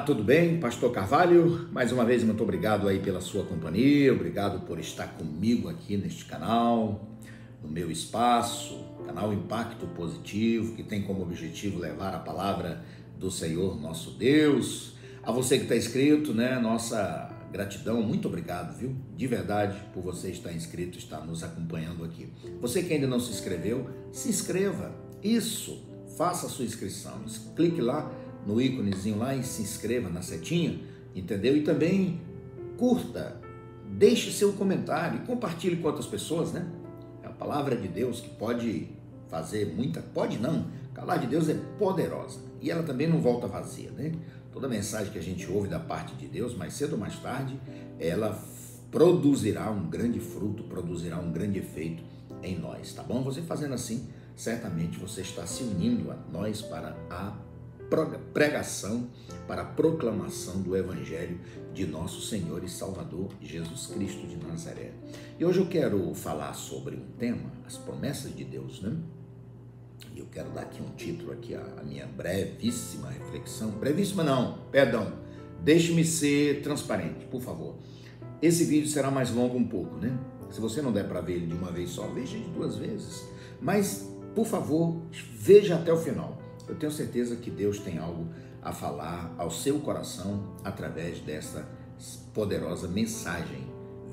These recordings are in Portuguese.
tudo bem? Pastor Carvalho, mais uma vez muito obrigado aí pela sua companhia, obrigado por estar comigo aqui neste canal, no meu espaço, canal Impacto Positivo, que tem como objetivo levar a palavra do Senhor nosso Deus. A você que está inscrito, né? Nossa gratidão, muito obrigado, viu? De verdade, por você estar inscrito, estar nos acompanhando aqui. Você que ainda não se inscreveu, se inscreva. Isso, faça a sua inscrição, clique lá no íconezinho lá e se inscreva na setinha, entendeu? E também curta, deixe seu comentário e compartilhe com outras pessoas, né? É a palavra de Deus que pode fazer muita, pode não, a palavra de Deus é poderosa e ela também não volta vazia, né? Toda mensagem que a gente ouve da parte de Deus, mais cedo ou mais tarde, ela produzirá um grande fruto, produzirá um grande efeito em nós, tá bom? Você fazendo assim, certamente você está se unindo a nós para a pregação, para a proclamação do Evangelho de nosso Senhor e Salvador Jesus Cristo de Nazaré. E hoje eu quero falar sobre um tema, as promessas de Deus, né? E eu quero dar aqui um título aqui, a minha brevíssima reflexão, brevíssima não, perdão, deixe-me ser transparente, por favor. Esse vídeo será mais longo um pouco, né? Se você não der para ver ele de uma vez só, veja de duas vezes, mas, por favor, veja até o final. Eu tenho certeza que Deus tem algo a falar ao seu coração através dessa poderosa mensagem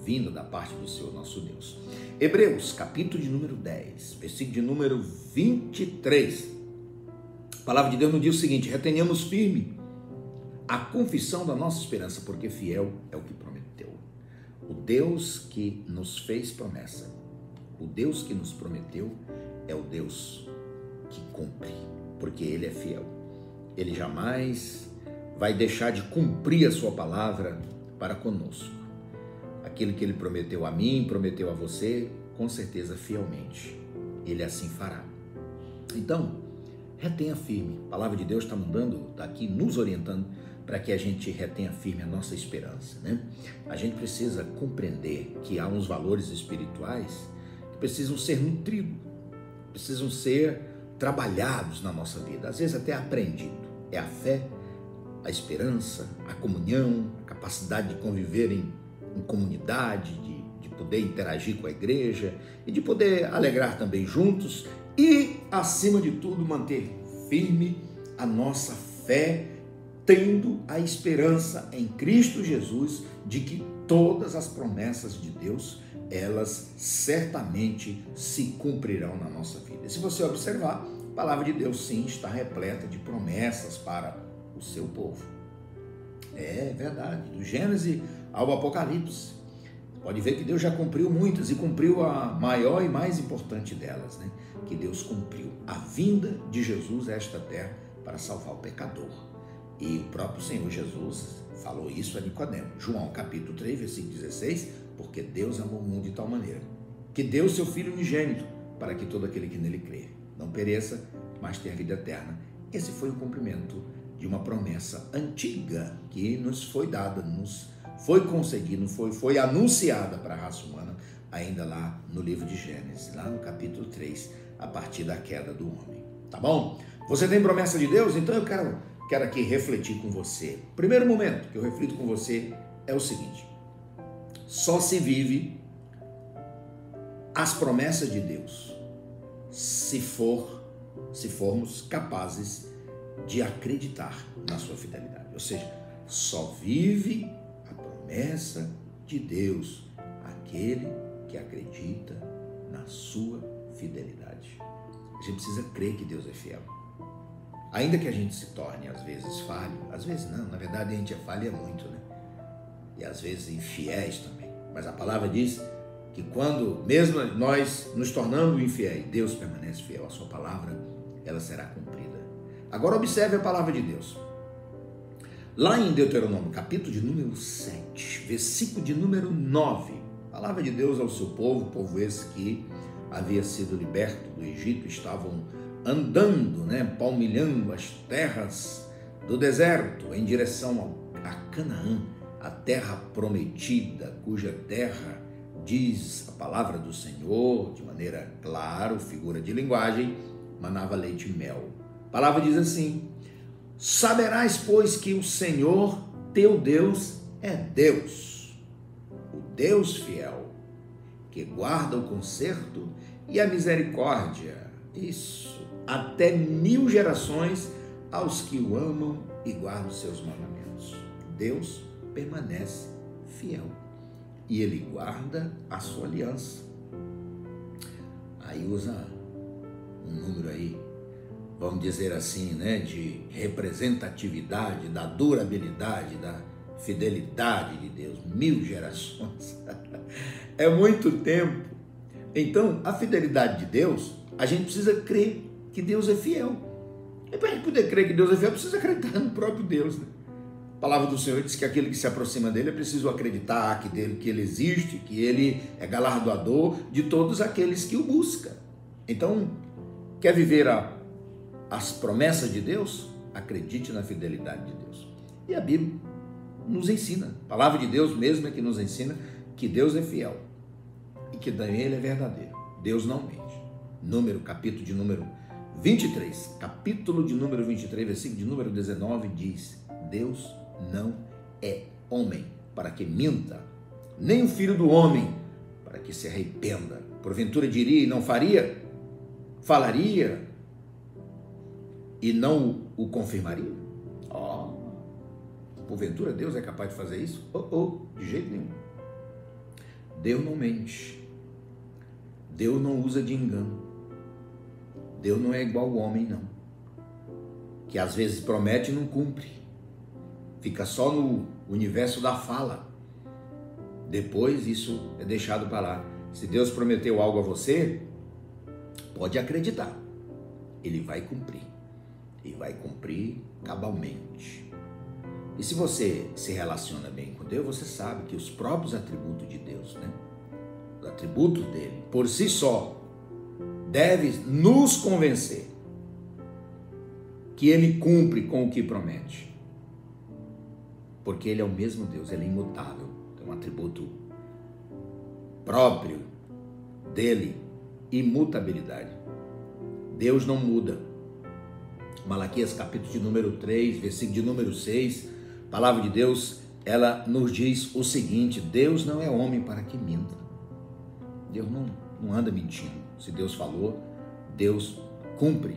vinda da parte do Senhor nosso Deus. Hebreus, capítulo de número 10, versículo de número 23. A palavra de Deus nos diz o seguinte: retenhamos firme a confissão da nossa esperança, porque fiel é o que prometeu. O Deus que nos fez promessa, o Deus que nos prometeu é o Deus que cumpre. Porque Ele é fiel, Ele jamais vai deixar de cumprir a sua palavra para conosco. Aquilo que Ele prometeu a mim, prometeu a você, com certeza fielmente, Ele assim fará. Então, retenha firme, a palavra de Deus está mandando, está aqui nos orientando para que a gente retenha firme a nossa esperança, né? A gente precisa compreender que há uns valores espirituais que precisam ser nutridos, precisam ser trabalhados na nossa vida, às vezes até aprendido. É a fé, a esperança, a comunhão, a capacidade de conviver em comunidade, de poder interagir com a igreja e de poder alegrar também juntos e, acima de tudo, manter firme a nossa fé, tendo a esperança em Cristo Jesus de que todas as promessas de Deus elas certamente se cumprirão na nossa vida. E se você observar, a palavra de Deus sim está repleta de promessas para o seu povo. É verdade, do Gênesis ao Apocalipse. Pode ver que Deus já cumpriu muitas e cumpriu a maior e mais importante delas, né? Que Deus cumpriu a vinda de Jesus a esta terra para salvar o pecador. E o próprio Senhor Jesus falou isso a Nicodemo. João capítulo 3, versículo 16, porque Deus amou o mundo de tal maneira que deu seu Filho unigênito para que todo aquele que nele crer não pereça, mas tenha vida eterna. Esse foi o cumprimento de uma promessa antiga que nos foi dada, nos foi concedida, foi anunciada para a raça humana ainda lá no livro de Gênesis, lá no capítulo 3, a partir da queda do homem. Tá bom? Você tem promessa de Deus? Então eu quero aqui refletir com você. O primeiro momento que eu reflito com você é o seguinte: só se vive as promessas de Deus se formos capazes de acreditar na sua fidelidade. Ou seja, só vive a promessa de Deus aquele que acredita na sua fidelidade. A gente precisa crer que Deus é fiel. Ainda que a gente se torne, às vezes, falho, às vezes não, na verdade a gente falha muito, né? E às vezes infiéis também. Mas a palavra diz que quando mesmo nós nos tornamos infiéis, Deus permanece fiel. A sua palavra, ela será cumprida. Agora observe a palavra de Deus. Lá em Deuteronômio, capítulo de número 7, versículo de número 9, a palavra de Deus ao seu povo esse que havia sido liberto do Egito, estavam andando, né, palmilhando as terras do deserto em direção a Canaã, a terra prometida, cuja terra, diz a palavra do Senhor, de maneira clara, figura de linguagem, manava leite e mel. A palavra diz assim: Saberás, pois, que o Senhor teu Deus é Deus, o Deus fiel, que guarda o conserto e a misericórdia, isso, até 1000 gerações aos que o amam e guardam os seus mandamentos. Deus permanece fiel e ele guarda a sua aliança. Aí usa um número aí, vamos dizer assim, né, de representatividade, da durabilidade, da fidelidade de Deus, 1000 gerações. É muito tempo. Então, a fidelidade de Deus, a gente precisa crer que Deus é fiel. E para a gente poder crer que Deus é fiel, precisa acreditar no próprio Deus, né? A palavra do Senhor diz que aquele que se aproxima dele é preciso acreditar que ele existe, que ele é galardoador de todos aqueles que o buscam. Então, quer viver as promessas de Deus? Acredite na fidelidade de Deus. E a Bíblia nos ensina, a palavra de Deus mesmo é que nos ensina que Deus é fiel e que ele é verdadeiro. Deus não mente. Capítulo de número 23, versículo de número 19 diz: Deus não é homem para que minta, nem o filho do homem para que se arrependa. Porventura diria e não faria? Falaria e não o confirmaria? Porventura Deus é capaz de fazer isso? De jeito nenhum. Deus não mente. Deus não usa de engano. Deus não é igual ao homem, não. Que às vezes promete e não cumpre. Fica só no universo da fala. Depois isso é deixado para lá. Se Deus prometeu algo a você, pode acreditar. Ele vai cumprir. E vai cumprir cabalmente. E se você se relaciona bem com Deus, você sabe que os próprios atributos de Deus, né? Os atributos dele, por si só, devem nos convencer que ele cumpre com o que promete. Porque ele é o mesmo Deus, ele é imutável. Tem um atributo próprio dele, imutabilidade. Deus não muda. Malaquias capítulo de número 3, versículo de número 6, a palavra de Deus, ela nos diz o seguinte: Deus não é homem para que minta. Deus não anda mentindo. Se Deus falou, Deus cumpre.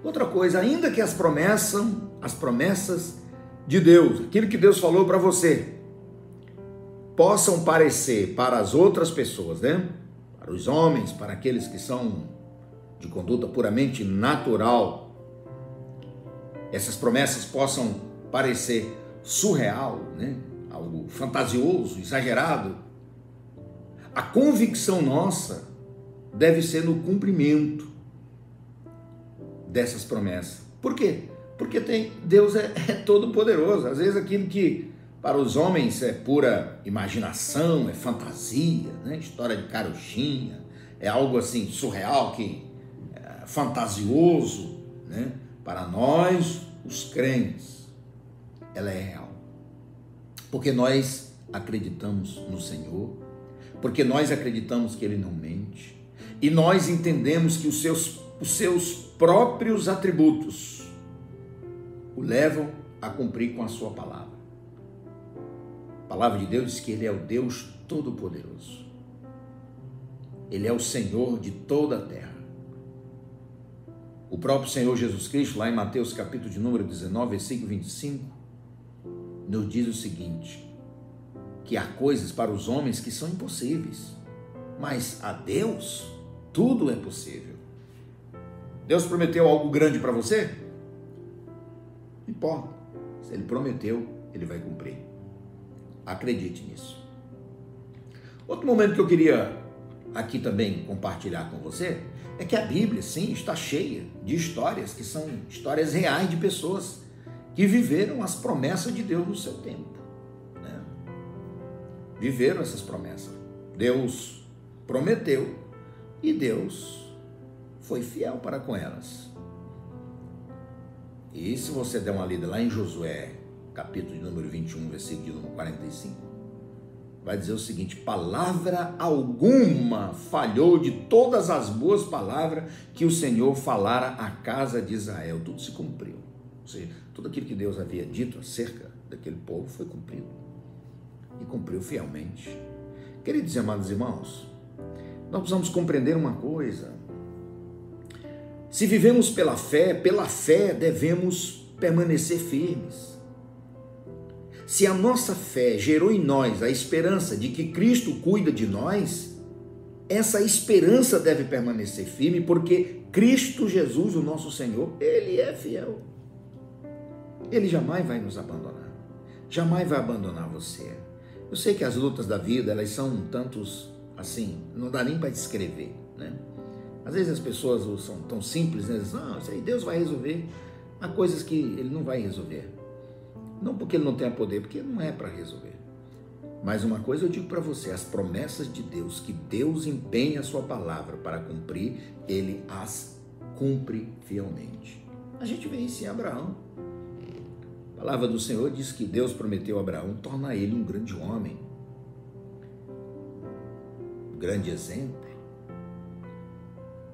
Outra coisa, ainda que as promessas de Deus, aquilo que Deus falou para você, possam parecer para as outras pessoas, né? Para os homens, para aqueles que são de conduta puramente natural, essas promessas possam parecer surreal, né? Algo fantasioso, exagerado. A convicção nossa deve ser no cumprimento dessas promessas. Por quê? Porque Deus é todo poderoso. Às vezes aquilo que para os homens é pura imaginação, é fantasia, né? História de carochinha, é algo assim surreal, que é fantasioso, né? Para nós, os crentes, ela é real. Porque nós acreditamos no Senhor, porque nós acreditamos que Ele não mente, e nós entendemos que os seus próprios atributos o levam a cumprir com a sua palavra. A palavra de Deus diz que Ele é o Deus Todo-Poderoso. Ele é o Senhor de toda a terra. O próprio Senhor Jesus Cristo, lá em Mateus capítulo de número 19, versículo 25, nos diz o seguinte: que há coisas para os homens que são impossíveis, mas a Deus tudo é possível. Deus prometeu algo grande para você? Não importa. Se Ele prometeu, Ele vai cumprir. Acredite nisso. Outro momento que eu queria aqui também compartilhar com você é que a Bíblia, sim, está cheia de histórias que são histórias reais de pessoas que viveram as promessas de Deus no seu tempo, né? Viveram essas promessas. Deus prometeu e Deus foi fiel para com elas. E se você der uma lida lá em Josué, capítulo de número 21, versículo de número 45, vai dizer o seguinte: palavra alguma falhou de todas as boas palavras que o Senhor falara à casa de Israel. Tudo se cumpriu. Ou seja, Tudo aquilo que Deus havia dito acerca daquele povo foi cumprido. E cumpriu fielmente. Queridos e amados irmãos, nós precisamos compreender uma coisa. Se vivemos pela fé devemos permanecer firmes. Se a nossa fé gerou em nós a esperança de que Cristo cuida de nós, essa esperança deve permanecer firme, porque Cristo Jesus, o nosso Senhor, Ele é fiel. Ele jamais vai nos abandonar. Jamais vai abandonar você. Eu sei que as lutas da vida, elas são tantos, assim, não dá nem para descrever, né? Às vezes as pessoas são tão simples, né? Dizem, não, isso aí Deus vai resolver. Há coisas que Ele não vai resolver. Não porque Ele não tenha poder, porque não é para resolver. Mas uma coisa eu digo para você, as promessas de Deus, que Deus empenha a sua palavra para cumprir, Ele as cumpre fielmente. A gente vê isso em Abraão. A palavra do Senhor diz que Deus prometeu a Abraão tornar ele um grande homem, um grande exemplo.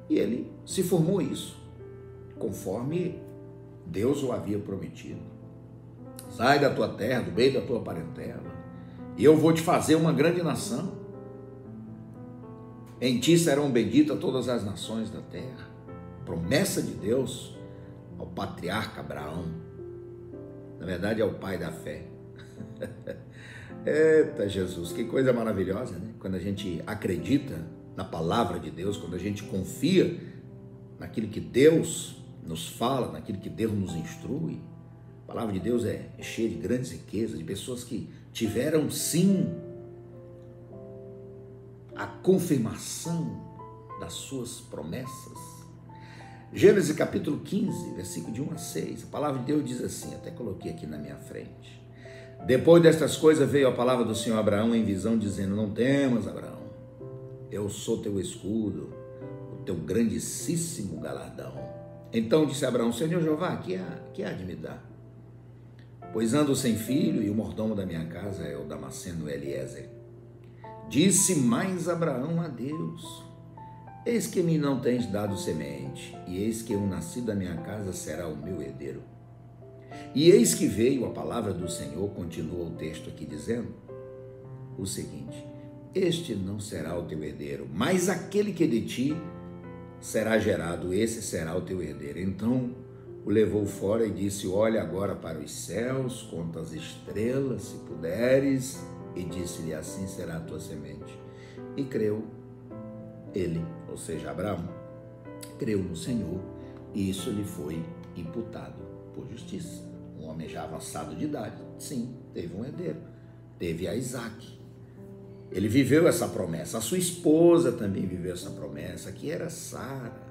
E ele se formou isso, conforme Deus o havia prometido. Sai da tua terra, do meio da tua parentela, e eu vou te fazer uma grande nação. Em ti serão benditas todas as nações da terra. Promessa de Deus ao patriarca Abraão. Na verdade, é o pai da fé. Eita Jesus, que coisa maravilhosa, né? Quando a gente acredita na palavra de Deus, quando a gente confia naquilo que Deus nos fala, naquilo que Deus nos instrui. A palavra de Deus é cheia de grandes riquezas, de pessoas que tiveram sim a confirmação das suas promessas. Gênesis capítulo 15, versículo de 1 a 6, a palavra de Deus diz assim, até coloquei aqui na minha frente. Depois destas coisas veio a palavra do Senhor a Abraão em visão, dizendo, não temas, Abraão, eu sou teu escudo, o teu grandíssimo galardão. Então disse Abraão, Senhor Jeová, que há de me dar? Pois ando sem filho e o mordomo da minha casa é o Damasceno Eliezer. Disse mais Abraão a Deus, eis que me não tens dado semente, e eis que o nascido da minha casa será o meu herdeiro. E eis que veio a palavra do Senhor, continua o texto aqui dizendo, o seguinte, este não será o teu herdeiro, mas aquele que de ti será gerado, esse será o teu herdeiro. Então o levou fora e disse, olha agora para os céus, conta as estrelas, se puderes, e disse-lhe, assim será a tua semente. E creu ele, ou seja, Abraão, creu no Senhor, e isso lhe foi imputado por justiça. Um homem já avançado de idade, sim, teve um herdeiro, teve a Isaque. Ele viveu essa promessa, a sua esposa também viveu essa promessa, que era Sara,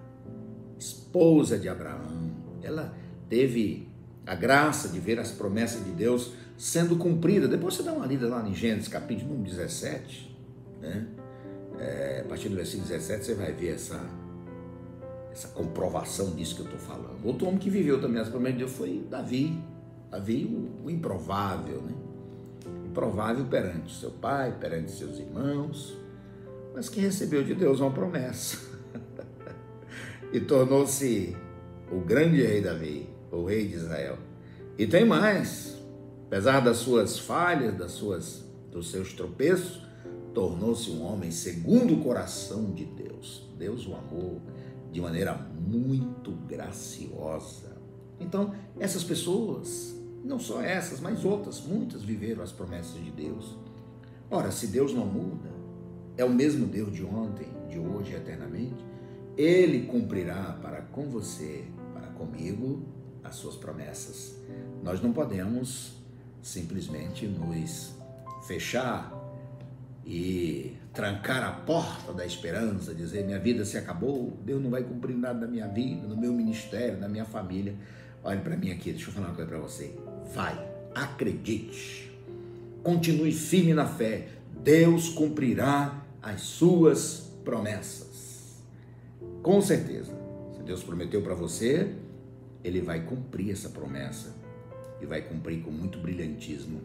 esposa de Abraão. Ela teve a graça de ver as promessas de Deus sendo cumpridas. Depois você dá uma lida lá em Gênesis capítulo 17, né? A partir do versículo 17 você vai ver essa comprovação disso que eu estou falando. Outro homem que viveu também as promessas de Deus foi Davi, o improvável, né? Improvável perante seu pai, perante seus irmãos, mas que recebeu de Deus uma promessa e tornou-se o grande rei Davi, o rei de Israel. E tem mais, apesar das suas falhas, dos seus tropeços, tornou-se um homem segundo o coração de Deus. Deus o amou de maneira muito graciosa. Então, essas pessoas, não só essas, mas outras, muitas viveram as promessas de Deus. Ora, se Deus não muda, é o mesmo Deus de ontem, de hoje e eternamente, Ele cumprirá para com você, para comigo, as suas promessas. Nós não podemos simplesmente nos fechar e trancar a porta da esperança, dizer, minha vida se acabou, Deus não vai cumprir nada na minha vida, no meu ministério, na minha família. Olhe para mim aqui, deixa eu falar uma coisa para você. Vai, acredite, continue firme na fé, Deus cumprirá as suas promessas. Com certeza, se Deus prometeu para você, Ele vai cumprir essa promessa e vai cumprir com muito brilhantismo.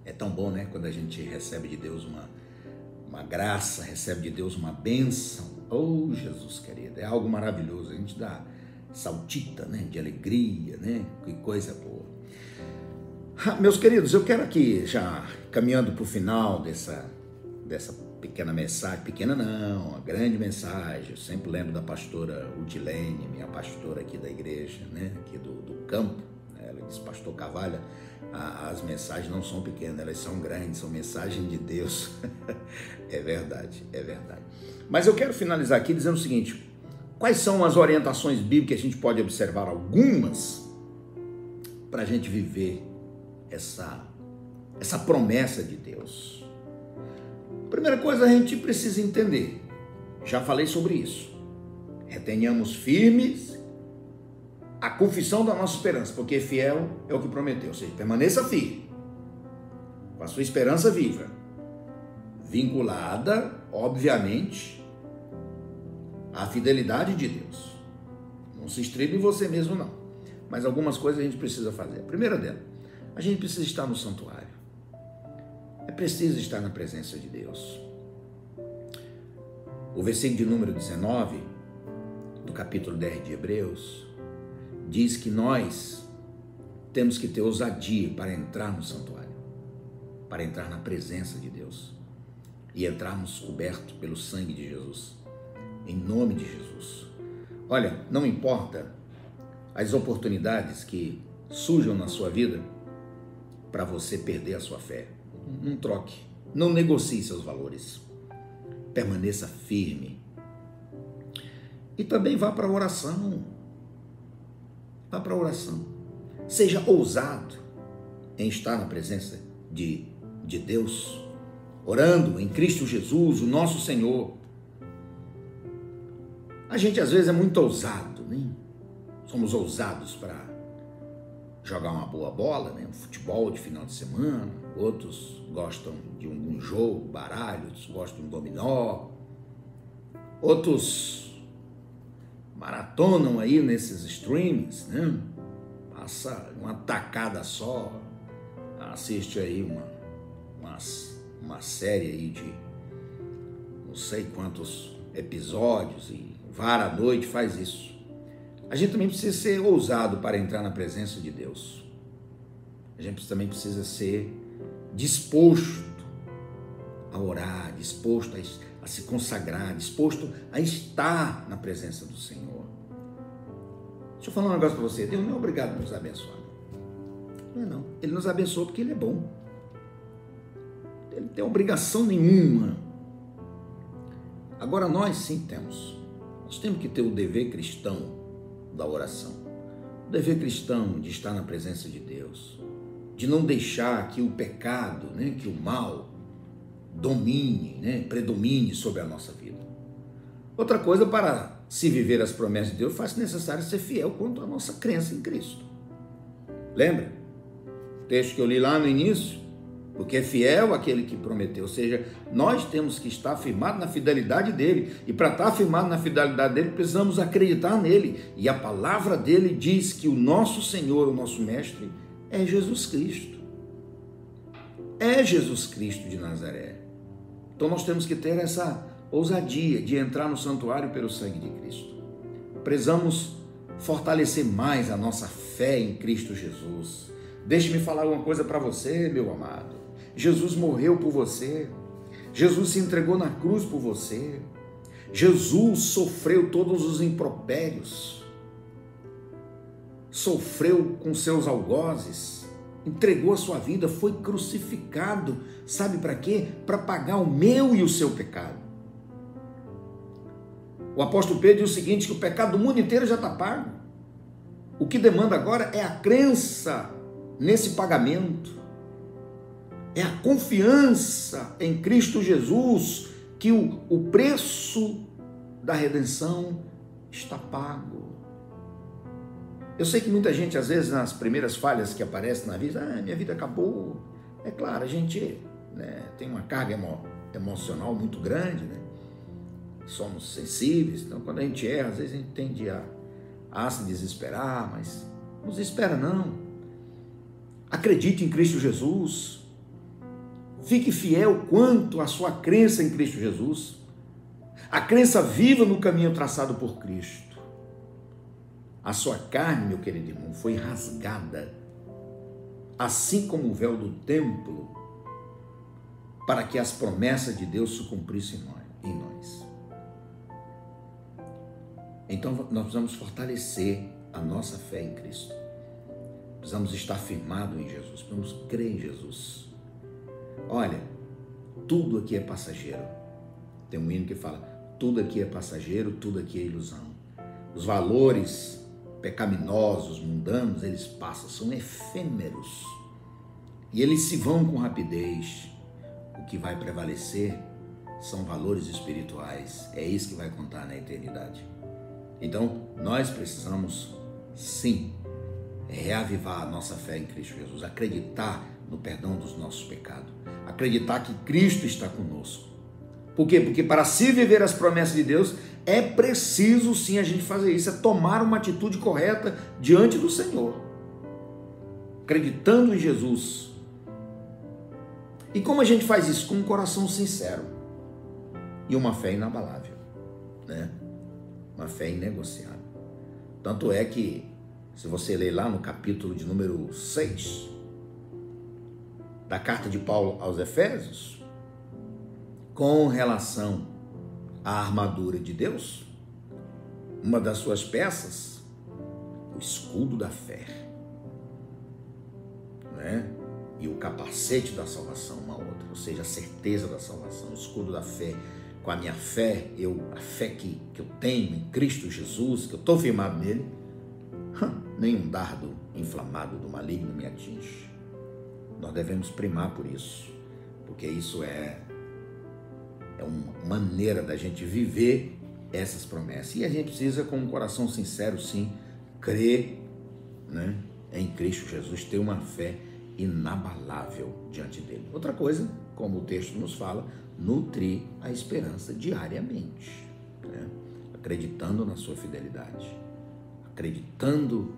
É tão bom, né, quando a gente recebe de Deus uma graça, recebe de Deus uma bênção. Oh, Jesus querido, é algo maravilhoso, a gente saltita, né? De alegria, né? Que coisa boa. Meus queridos, eu quero aqui, já caminhando para o final dessa pequena mensagem, pequena não, uma grande mensagem. Eu sempre lembro da pastora Udilene, minha pastora aqui da igreja, né? Aqui do campo. Ela diz, pastor Carvalho, as mensagens não são pequenas, elas são grandes, são mensagens de Deus. É verdade, é verdade. Mas eu quero finalizar aqui dizendo o seguinte: quais são as orientações bíblicas que a gente pode observar, algumas, para a gente viver essa promessa de Deus? Primeira coisa, a gente precisa entender, já falei sobre isso, retenhamos firmes a confissão da nossa esperança, porque fiel é o que prometeu, ou seja, permaneça firme, com a sua esperança viva, vinculada, obviamente, à fidelidade de Deus. Não se estribe em você mesmo, não, mas algumas coisas a gente precisa fazer. A primeira dela, a gente precisa estar no santuário, é preciso estar na presença de Deus. O versículo de número 19, do capítulo 10 de Hebreus, diz que nós temos que ter ousadia para entrar no santuário, para entrar na presença de Deus e entrarmos cobertos pelo sangue de Jesus, em nome de Jesus. Olha, não importa as oportunidades que surjam na sua vida para você perder a sua fé, não troque, não negocie seus valores, permaneça firme e também vá para a oração. Vá para a oração, seja ousado em estar na presença de Deus, orando em Cristo Jesus, o nosso Senhor. A gente às vezes é muito ousado, né? Somos ousados para jogar uma boa bola, né? Um futebol de final de semana, outros gostam de um jogo, baralho, outros gostam de um dominó, outros maratonam aí nesses streams, né? Passa uma tacada só, assiste aí uma série aí de não sei quantos episódios e vara à noite, faz isso. A gente também precisa ser ousado para entrar na presença de Deus. A gente também precisa ser disposto a orar, disposto a se consagrar, disposto a estar na presença do Senhor. Deixa eu falar um negócio para você. Deus não é obrigado a nos abençoar. Não é não. Ele nos abençoou porque Ele é bom. Ele não tem obrigação nenhuma. Agora nós sim temos. Nós temos que ter o dever cristão da oração. O dever cristão de estar na presença de Deus. De não deixar que o pecado, né, que o mal domine, né, predomine sobre a nossa vida. Outra coisa, para se viver as promessas de Deus, faz necessário ser fiel quanto à nossa crença em Cristo. Lembra? O texto que eu li lá no início, porque é fiel aquele que prometeu, ou seja, nós temos que estar firmados na fidelidade dele, e para estar firmado na fidelidade dele, precisamos acreditar nele, e a palavra dele diz que o nosso Senhor, o nosso Mestre, é Jesus Cristo. É Jesus Cristo de Nazaré. Então nós temos que ter essa ousadia de entrar no santuário pelo sangue de Cristo. Precisamos fortalecer mais a nossa fé em Cristo Jesus. Deixe-me falar uma coisa para você, meu amado. Jesus morreu por você. Jesus se entregou na cruz por você. Jesus sofreu todos os impropérios. Sofreu com seus algozes. Entregou a sua vida, foi crucificado. Sabe para quê? Para pagar o meu e o seu pecado. O apóstolo Pedro diz o seguinte, que o pecado do mundo inteiro já está pago. O que demanda agora é a crença nesse pagamento. É a confiança em Cristo Jesus, que o preço da redenção está pago. Eu sei que muita gente, às vezes, nas primeiras falhas que aparecem na vida, minha vida acabou. É claro, a gente, né, tem uma carga emocional muito grande, né? Somos sensíveis, então quando a gente erra, às vezes a gente tende a se desesperar, mas não desespera não. Acredite em Cristo Jesus. Fique fiel quanto à sua crença em Cristo Jesus. A crença viva no caminho traçado por Cristo. A sua carne, meu querido irmão, foi rasgada, assim como o véu do templo, para que as promessas de Deus se cumprissem em nós. Então, nós precisamos fortalecer a nossa fé em Cristo. Precisamos estar firmados em Jesus, precisamos crer em Jesus. Olha, tudo aqui é passageiro. Tem um hino que fala, tudo aqui é passageiro, tudo aqui é ilusão. Os valores pecaminosos, mundanos, eles passam, são efêmeros. E eles se vão com rapidez. O que vai prevalecer são valores espirituais. É isso que vai contar na eternidade. Então, nós precisamos, sim, reavivar a nossa fé em Cristo Jesus, acreditar no perdão dos nossos pecados, acreditar que Cristo está conosco. Por quê? Porque para se viver as promessas de Deus, é preciso sim a gente fazer isso, é tomar uma atitude correta diante do Senhor, acreditando em Jesus. E como a gente faz isso? Com um coração sincero e uma fé inabalável, né? Uma fé inegociável. Tanto é que, se você ler lá no capítulo de número 6 da carta de Paulo aos Efésios, com relação à armadura de Deus, uma das suas peças, o escudo da fé, né? E o capacete da salvação, uma outra, ou seja, a certeza da salvação, o escudo da fé. Com a minha fé, a fé que eu tenho em Cristo Jesus, que eu estou firmado nele, nenhum dardo inflamado do maligno me atinge. Nós devemos primar por isso, porque isso é uma maneira da gente viver essas promessas. E a gente precisa, com um coração sincero, sim, crer, né, em Cristo Jesus, ter uma fé inabalável diante dele. Outra coisa, como o texto nos fala, nutrir a esperança diariamente, né? Acreditando na sua fidelidade, acreditando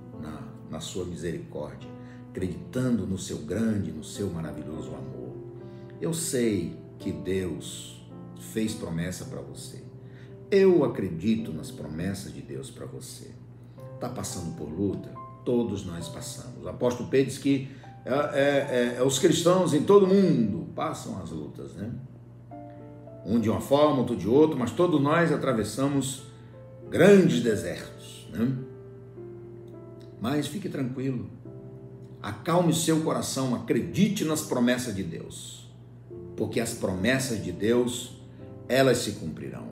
na sua misericórdia, acreditando no seu grande, no seu maravilhoso amor. Eu sei que Deus fez promessa para você. Eu acredito nas promessas de Deus para você. Está passando por luta? Todos nós passamos. O apóstolo Pedro diz que os cristãos em todo mundo passam as lutas, né? Um de uma forma, outro de outra, mas todos nós atravessamos grandes desertos, né? Mas fique tranquilo, acalme o seu coração, acredite nas promessas de Deus, porque as promessas de Deus, elas se cumprirão.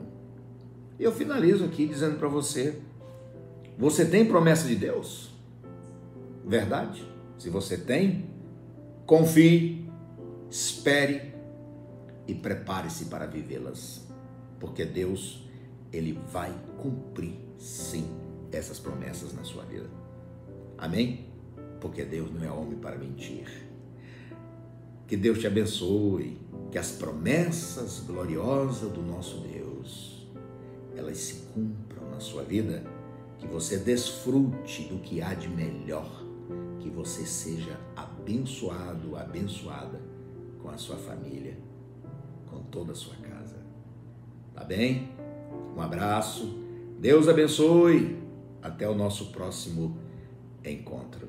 E eu finalizo aqui dizendo para você, você tem promessa de Deus? Verdade? Se você tem, confie, espere e prepare-se para vivê-las, porque Deus, Ele vai cumprir sim essas promessas na sua vida. Amém? Porque Deus não é homem para mentir. Que Deus te abençoe, que as promessas gloriosas do nosso Deus, elas se cumpram na sua vida, que você desfrute do que há de melhor, que você seja abençoado, abençoada com a sua família, com toda a sua casa. Tá bem? Um abraço, Deus abençoe, até o nosso próximo encontro.